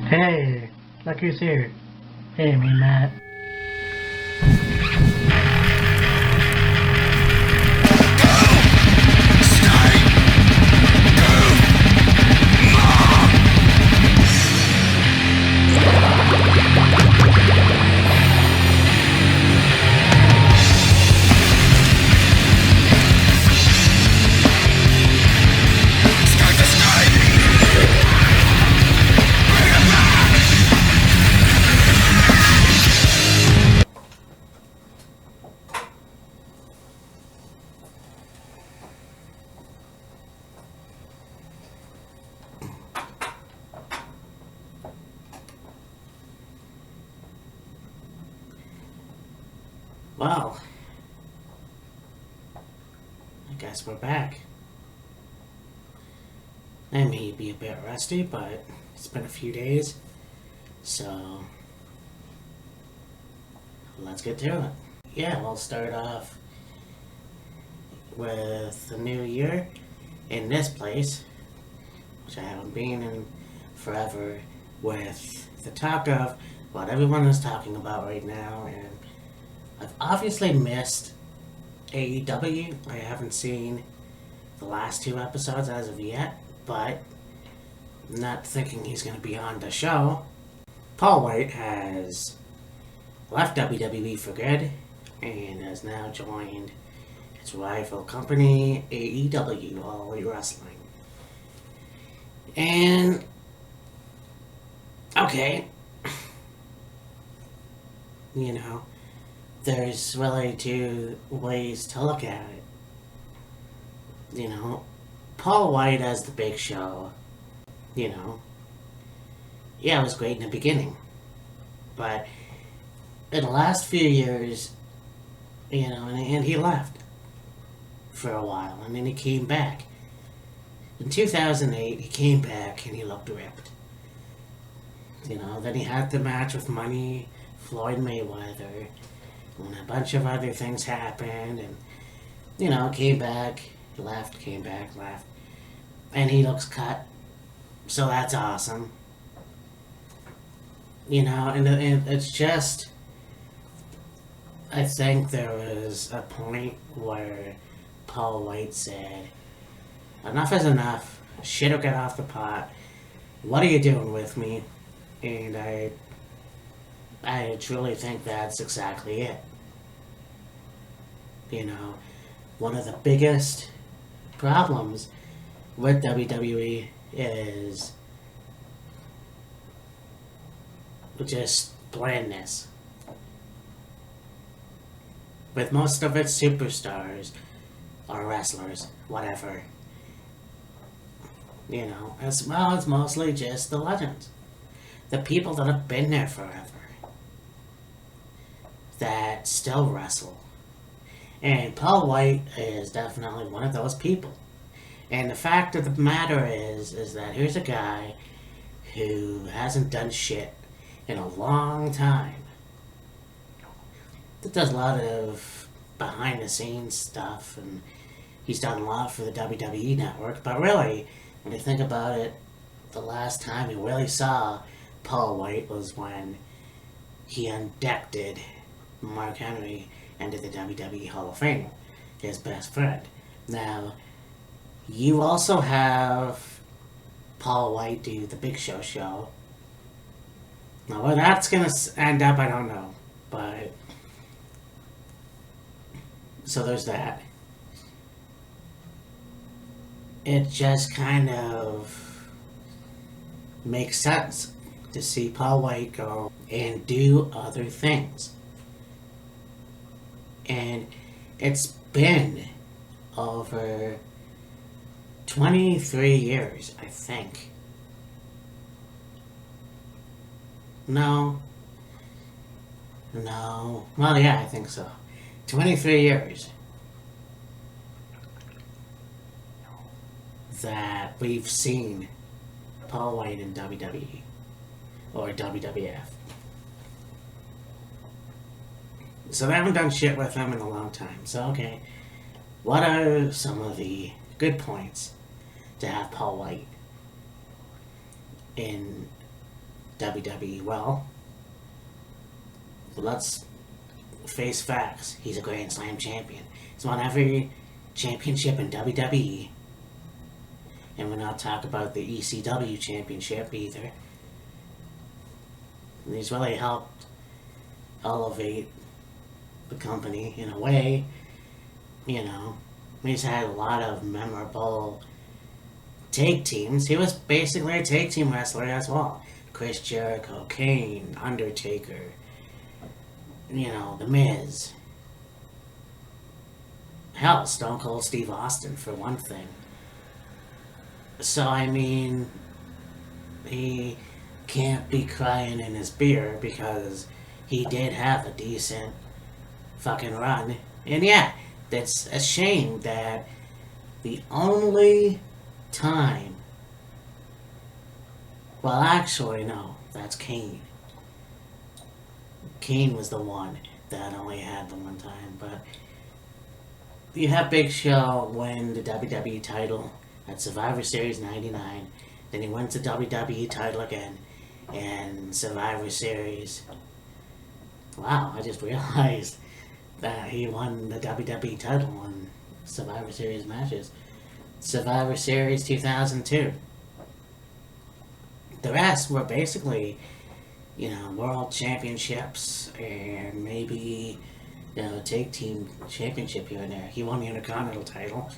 Hey, look who's here. Hey, me, Matt. Well, I guess we're back. I may be a bit rusty, but it's been a few days, so let's get to it. Yeah, we'll start off with the new year in this place, which I haven't been in forever, with the talk of what everyone is talking about right now, and I've obviously missed AEW. I haven't seen the last two episodes as of yet, but not thinking he's going to be on the show. Paul White has left WWE for good and has now joined its rival company, AEW, All Elite Wrestling. And, okay, you know, there's really two ways to look at it. You know, Paul White as the Big Show, you know, yeah, it was great in the beginning. But in the last few years, you know, and he left for a while, and then he came back. In 2008, he came back and he looked ripped. You know, then he had the match with Floyd Mayweather, and a bunch of other things happened, and, you know, came back, left, came back, left, and he looks cut, so that's awesome. You know, and it's just, I think there was a point where Paul White said, enough is enough, shit'll get off the pot, what are you doing with me? And I truly think that's exactly it. You know, one of the biggest problems with WWE is just blandness. With most of its superstars or wrestlers, whatever, you know, as well, it's mostly just the legends. The people that have been there forever. That still wrestle. And Paul White is definitely one of those people. And the fact of the matter is that here's a guy who hasn't done shit in a long time. That does a lot of behind the scenes stuff, and he's done a lot for the WWE network, but really, when you think about it, the last time you really saw Paul White was when he inducted Mark Henry into the WWE Hall of Fame, his best friend. Now, you also have Paul White do the Big Show show. Now, where that's going to end up, I don't know. But, so there's that. It just kind of makes sense to see Paul White go and do other things. And it's been over 23 years, I think. No. Well, yeah, I think so. 23 years that we've seen Paul White in WWE or WWF. So they haven't done shit with him in a long time. So, okay, what are some of the good points to have Paul White in WWE. Well, let's face facts. He's a Grand Slam champion. He's won every championship in WWE. And we're not talking about the ECW championship either. And he's really helped elevate the company in a way. You know, he's had a lot of memorable tag teams. He was basically a tag team wrestler as well. Chris Jericho, Kane, Undertaker, you know, The Miz. Hell, Stone Cold Steve Austin, for one thing. So, I mean, he can't be crying in his beer because he did have a decent fucking run. And yeah, that's a shame that the only time... Well, actually, no, that's Kane. Kane was the one that only had the one time, but you have Big Show win the WWE title at Survivor Series 99, then he wins the WWE title again, and Survivor Series... Wow, I just realized that he won the WWE title in Survivor Series matches. Survivor Series 2002. The rest were basically, you know, world championships and maybe, you know, tag team championship here and there. He won the Intercontinental title,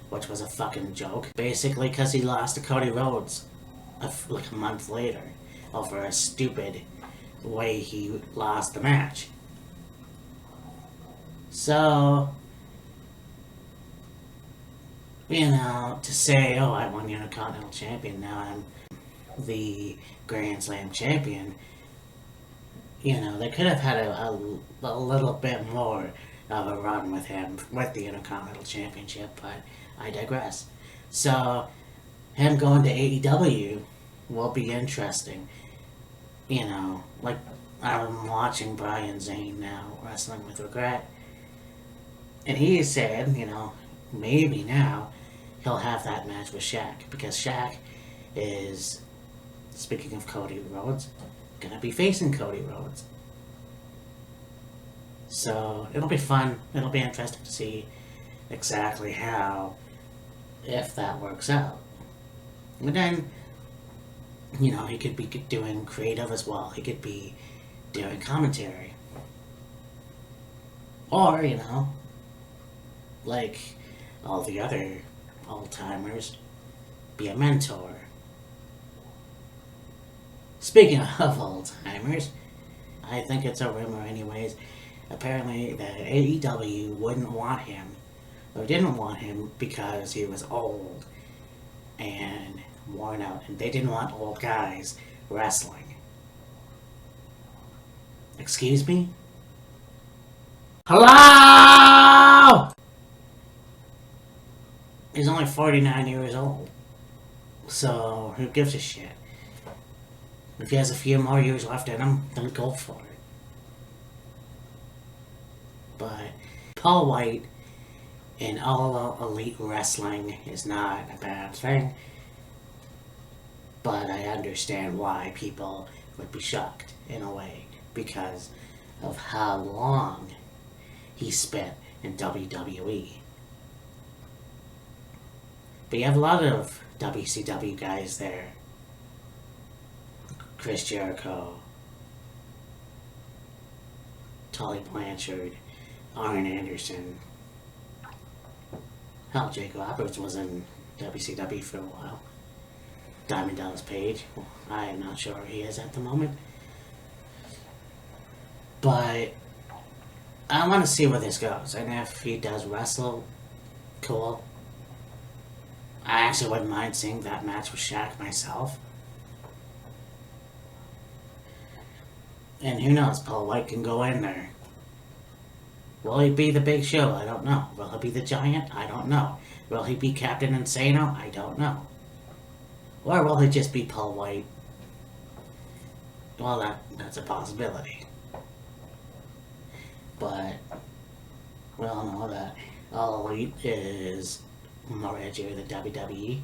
which was a fucking joke. Basically because he lost to Cody Rhodes like a month later over a stupid way he lost the match. So, you know, to say, oh, I won the Intercontinental Champion, now I'm the Grand Slam Champion, you know, they could have had a little bit more of a run with him with the Intercontinental Championship, but I digress. So, him going to AEW will be interesting. You know, like, I'm watching Brian Zane now, Wrestling with Regret, and he said, you know, maybe now he'll have that match with Shaq, because Shaq is, speaking of Cody Rhodes, gonna be facing Cody Rhodes. So it'll be fun. It'll be interesting to see exactly how, if that works out. And then, you know, he could be doing creative as well. He could be doing commentary. Or, you know, like all the other old-timers, be a mentor. Speaking of old-timers, I think it's a rumor anyways, apparently that AEW wouldn't want him, or didn't want him because he was old and worn out, and they didn't want old guys wrestling. Excuse me? Hello? He's only 49 years old, so who gives a shit? If he has a few more years left in him, then go for it. But Paul White in All Elite Wrestling is not a bad thing. But I understand why people would be shocked in a way, because of how long he spent in WWE. But you have a lot of WCW guys there. Chris Jericho, Tully Blanchard, Arn Anderson. Hell, Jake Roberts was in WCW for a while. Diamond Dallas Page, well, I'm not sure where he is at the moment. But I want to see where this goes. And if he does wrestle, cool. I actually wouldn't mind seeing that match with Shaq myself. And who knows, Paul White can go in there. Will he be the Big Show? I don't know. Will he be the Giant? I don't know. Will he be Captain Insano? I don't know. Or will he just be Paul White? Well, that's a possibility. But we all know that All Elite is more edgier than WWE.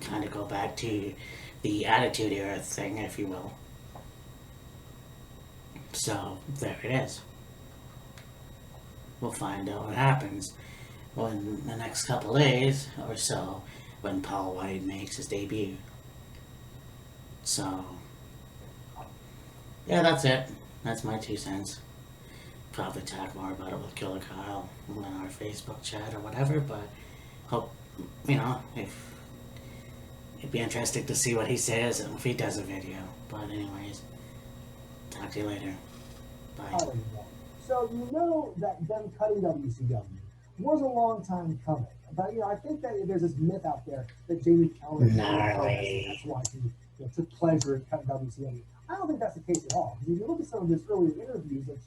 Kind of go back to the Attitude Era thing, if you will. So there it is. We'll find out what happens in the next couple days or so when Paul White makes his debut. So yeah, that's it. That's my 2 cents. Probably talk more about it with Killer Kyle in our Facebook chat or whatever, but hope, if it'd be interesting to see what he says and if he does a video. But anyways, talk to you later. Bye. So you know that them cutting WCW was a long time coming. But I think that there's this myth out there that Jamie Keller that's why he took pleasure in cutting WCW. I don't think that's the case at all. Because if you look at some of his earlier interviews, like